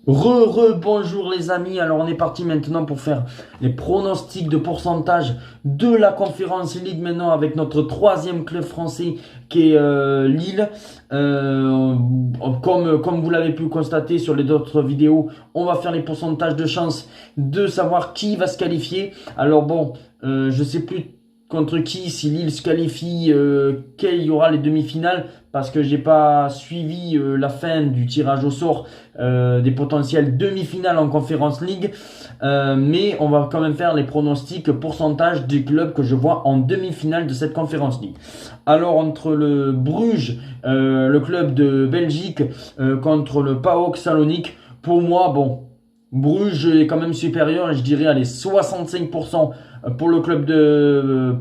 Bonjour les amis, alors on est parti maintenant pour faire les pronostics de pourcentage de la Conference League maintenant avec notre troisième club français qui est Lille. Comme vous l'avez pu constater sur les autres vidéos, on va faire les pourcentages de chance de savoir qui va se qualifier. Alors bon, je sais plus contre qui, si Lille se qualifie, quel y aura les demi-finales, parce que j'ai pas suivi la fin du tirage au sort des potentielles demi-finales en Conference League, mais on va quand même faire les pronostics pourcentage des clubs que je vois en demi-finale de cette Conference League. Alors entre le Bruges, le club de Belgique, contre le PAOK Salonique, pour moi, bon, Bruges est quand même supérieur, et je dirais allez 65% pour le club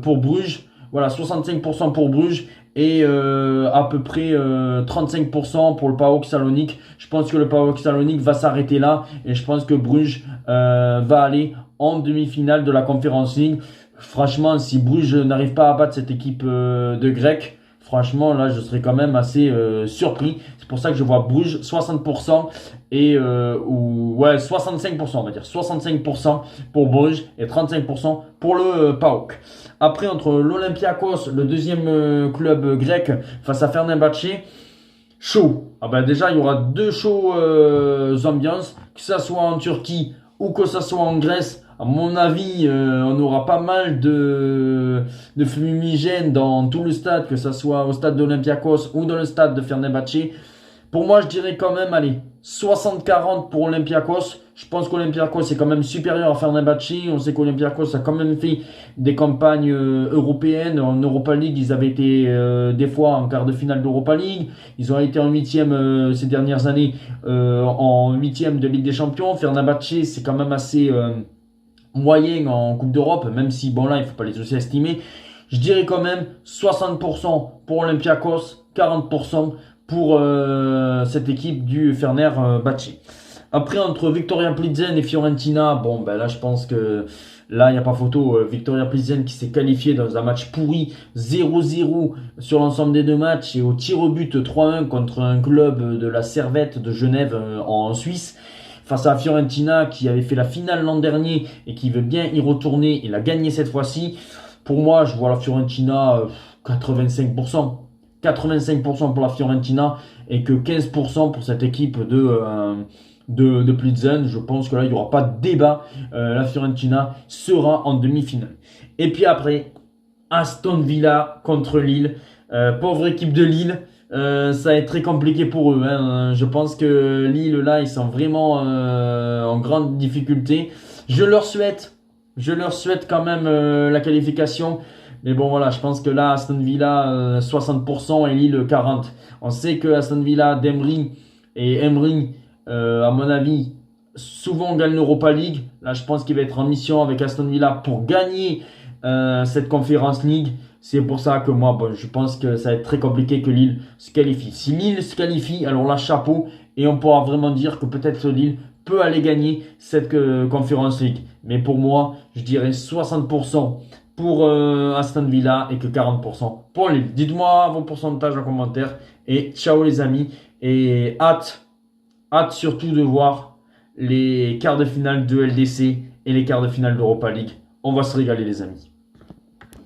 pour Bruges. Voilà, 65% pour Bruges et à peu près 35% pour le PAOK Salonique. Je pense que le PAOK Salonique va s'arrêter là et je pense que Bruges va aller en demi-finale de la Conference League. Franchement, si Bruges n'arrive pas à battre cette équipe de Grecs, franchement, là, je serais quand même assez surpris. C'est pour ça que je vois Bruges 60% et ouais 65%, on va dire 65% pour Bruges et 35% pour le PAOK. Après, entre l'Olympiakos, le deuxième club grec, face à Fenerbahçe, chaud. Ah ben déjà, il y aura deux shows ambiances, que ça soit en Turquie ou que ça soit en Grèce. À mon avis, on aura pas mal de fumigènes dans tout le stade, que ça soit au stade d'Olympiakos ou dans le stade de Fenerbahçe. Pour moi, je dirais quand même, allez, 60-40 pour Olympiakos. Je pense qu'Olympiakos est quand même supérieur à Fenerbahçe. On sait qu'Olympiakos a quand même fait des campagnes européennes. En Europa League, ils avaient été des fois en quart de finale d'Europa League. Ils ont été en huitième ces dernières années, en huitième de Ligue des Champions. Fenerbahçe, c'est quand même assez moyen en Coupe d'Europe, même si, bon là, il ne faut pas les sous-estimer. Je dirais quand même 60% pour Olympiakos, 40% pour cette équipe du Fenerbahçe. Après, entre Victoria Plzen et Fiorentina, bon, ben là, je pense que là, il n'y a pas photo. Victoria Plzen qui s'est qualifié dans un match pourri, 0-0 sur l'ensemble des deux matchs et au tir au but 3-1 contre un club de la Servette de Genève en Suisse. Face à Fiorentina qui avait fait la finale l'an dernier et qui veut bien y retourner et la gagner cette fois-ci. Pour moi, je vois la Fiorentina 85%. 85% pour la Fiorentina et que 15% pour cette équipe de Plzen. Je pense que là, il n'y aura pas de débat. La Fiorentina sera en demi-finale. Et puis après, Aston Villa contre Lille. Pauvre équipe de Lille. Ça va être très compliqué pour eux, hein. Je pense que Lille, là, ils sont vraiment en grande difficulté. Je leur souhaite, je leur souhaite quand même la qualification. Mais bon, voilà, je pense que là, Aston Villa, 60% et Lille, 40%. On sait que Aston Villa d'Emery et Emery, à mon avis, souvent gagne l'Europa League. Là, je pense qu'il va être en mission avec Aston Villa pour gagner cette Conference League. C'est pour ça que moi, bon, je pense que ça va être très compliqué que Lille se qualifie. Si Lille se qualifie, alors là, chapeau. Et on pourra vraiment dire que peut-être Lille peut aller gagner cette Conference League. Mais pour moi, je dirais 60% pour Aston Villa et que 40% pour Lille. Dites-moi vos pourcentages en commentaire. Et ciao les amis. Et hâte surtout de voir les quarts de finale de LDC et les quarts de finale d'Europa League. On va se régaler les amis.